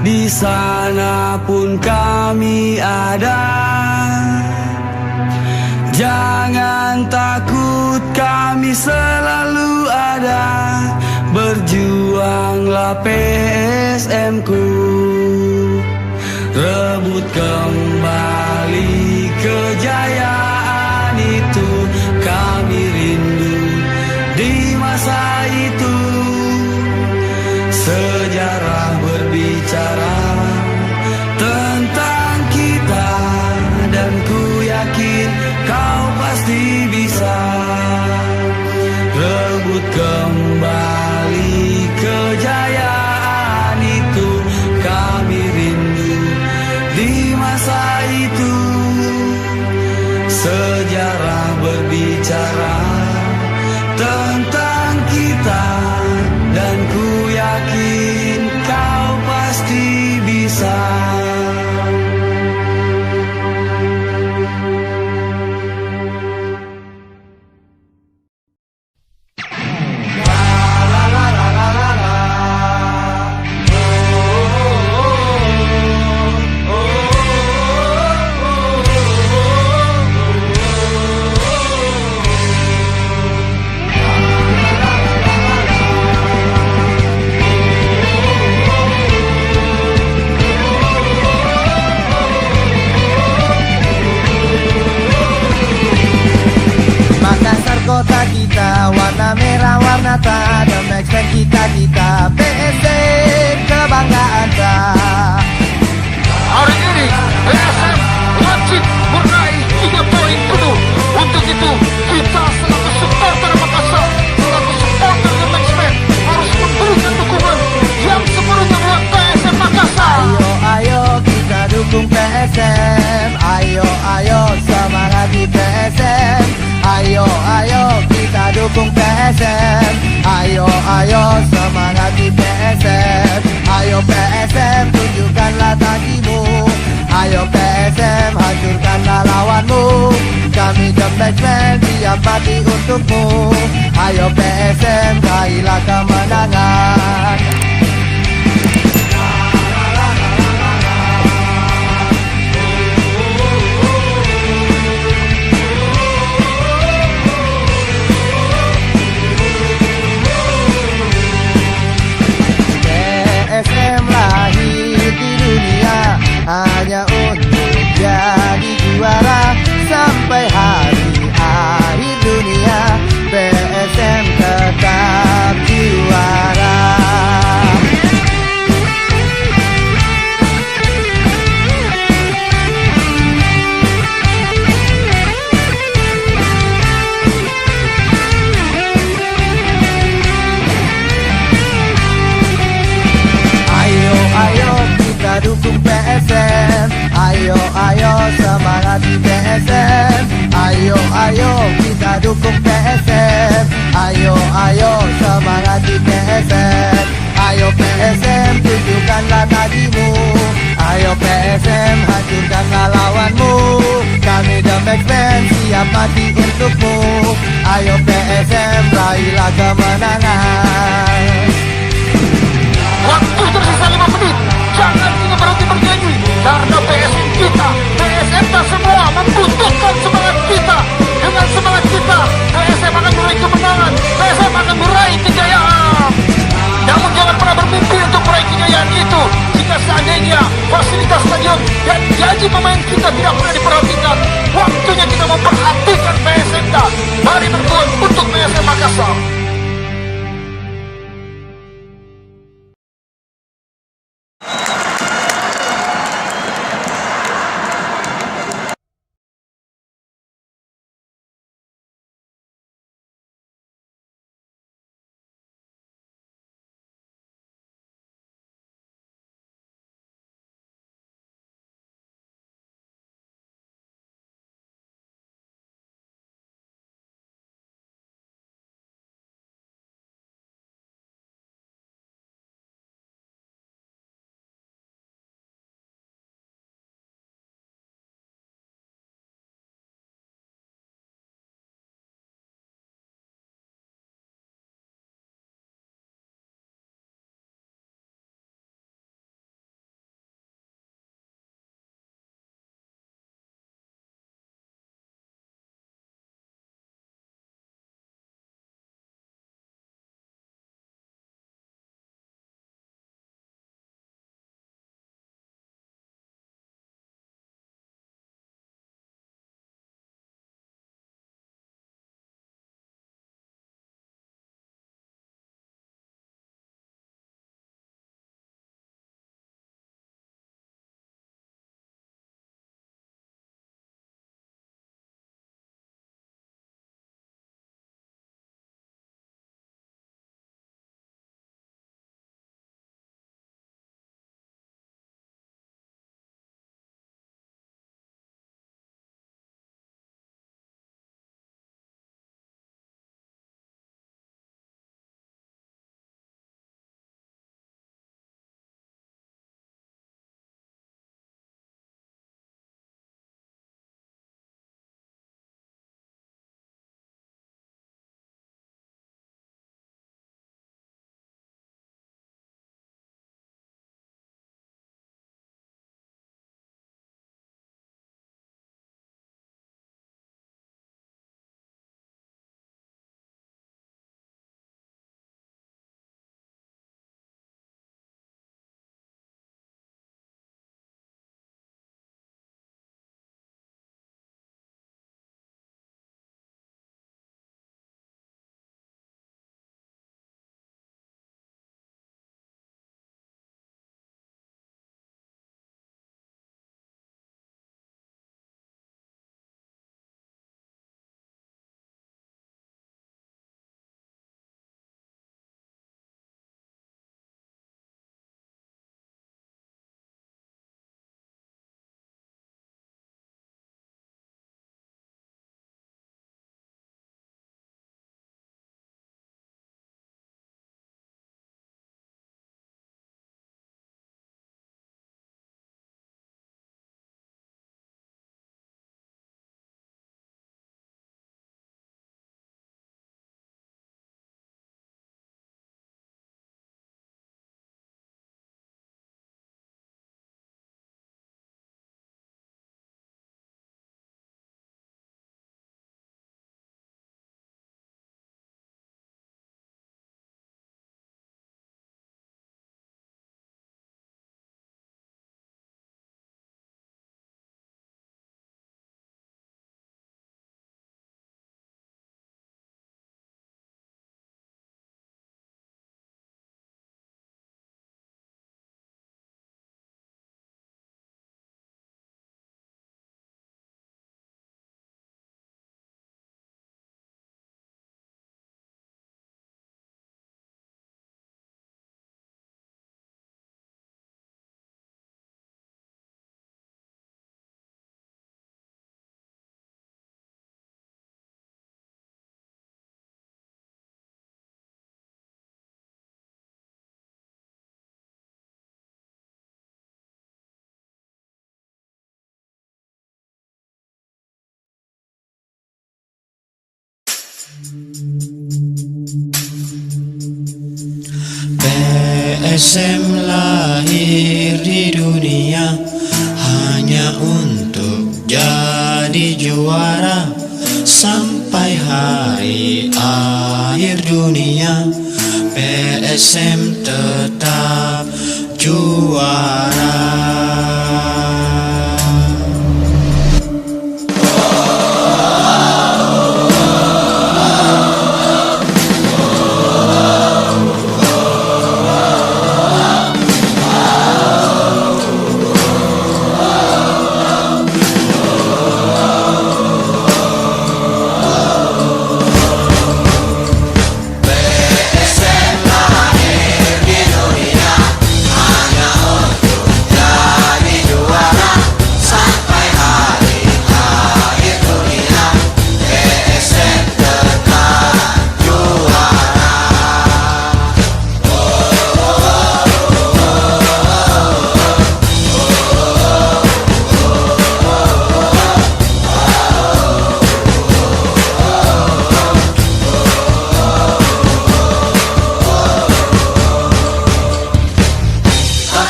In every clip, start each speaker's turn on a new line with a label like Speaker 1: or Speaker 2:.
Speaker 1: di sana pun kami ada. Jangan takut, kami selalu ada. Berjuanglah PSM ku, rebut kembali kejayaan itu. Kami rindu di masa itu. Sejarah berbicara tentang kita, dan ku yakin kau pasti bisa rebut kembali kejayaan itu. Kami rindu di masa itu. Sejarah berbicara tentang kita, dan ku yakin kau pasti bisa.
Speaker 2: Kota kita, warna merah, warna tak ada match dan kita PSM kebanggaan tak.
Speaker 3: Hari ini PSM wajib meraih 3 poin penuh. Untuk itu kita selaku supporter Makassar, selaku supporter The Maxman harus memberikan dukungan yang sepenuhnya buat PSM Makassar.
Speaker 2: Ayo kita dukung PSM. Ayo semangat di PSM. Ayo kita dukung PSM. Ayo semangat di PSM. Ayo PSM tunjukkanlah tajimu. Ayo PSM hancurkanlah lawanmu. Kami The Maxman siap mati untukmu. Ayo PSM raihlah kemenangan. PSM lahir di dunia hanya untuk jadi juara. Sampai hari akhir dunia PSM tetap juara. Ayo kita dukung PSM. Ayo semangat di PSM. Ayo kita dukung PSM. Ayo semangat di PSM. Ayo PSM tunjukkanlah tajimu. Ayo PSM hancurkanlah lawanmu. Kami The Maxman siap mati untukmu. Ayo PSM raihlah kemenangan.
Speaker 3: Waktu tersisa 5 menit. Jangan kita berhenti bernyanyi, karena PSM kita, PSM kita semua membutuhkan semangat kita. Dengan semangat kita, PSM akan meraih kemenangan, PSM akan meraih kejayaan. Namun jangan pernah bermimpi untuk meraih kejayaan itu jika seandainya fasilitas stadion dan gaji pemain kita tidak pernah diperhatikan. Waktunya kita memperhatikan PSM kita. Mari berjuang untuk PSM Makassar.
Speaker 4: PSM lahir di dunia hanya untuk jadi juara sampai hari akhir dunia. PSM tetap juara.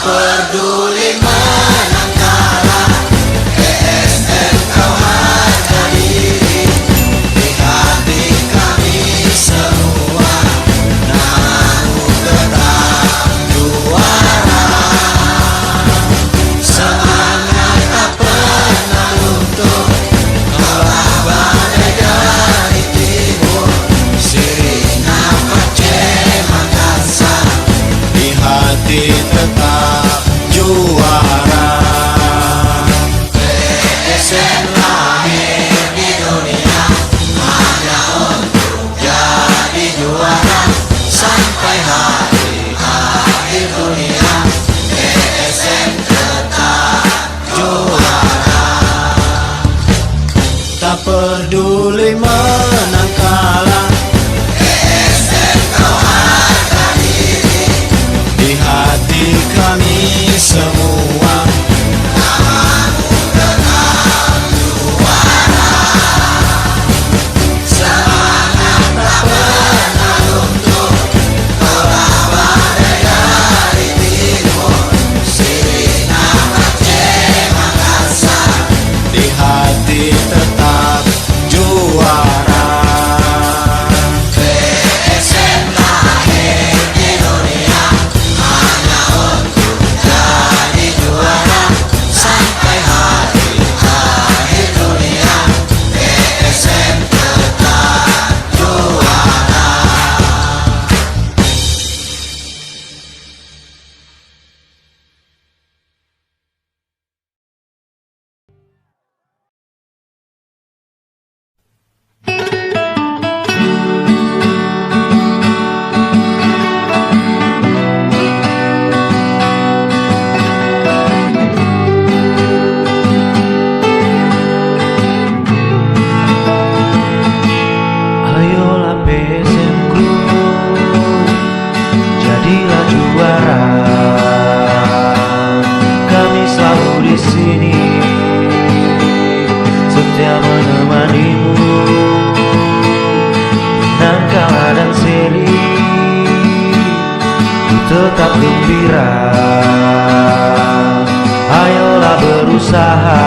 Speaker 2: Peduli menang kalah, PSM kau harga diri. Di hati kami semua, namamu tetap juara. Semangat tak pernah luntur, olah badai dari timur. Sirina Aceh Makassar,
Speaker 4: Di hati tetap juara.
Speaker 2: PSM lahir di dunia hanya untuk jadi juara sampai hari akhir dunia. PSM tetap juara.
Speaker 4: Tak peduli menang kalah,
Speaker 2: PSM kau harga diri.
Speaker 4: di hati kami semua,
Speaker 2: Namamu tetap juara. Semangat tak pernah luntur, olah badai dari timur. Sirina Aceh Makassar,
Speaker 4: di hati tetap juara.
Speaker 2: PSM lahir di dunia hanya untuk jadi juara sampai hari akhir dunia. PSM tetap juara.
Speaker 1: Ayolah PSM-ku, jadilah juara. Kami selalu di sini, setia menemanimu. Menang kalah dan seri, ku tetap gembira. Ayolah berusaha,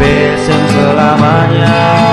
Speaker 1: PSM selamanya.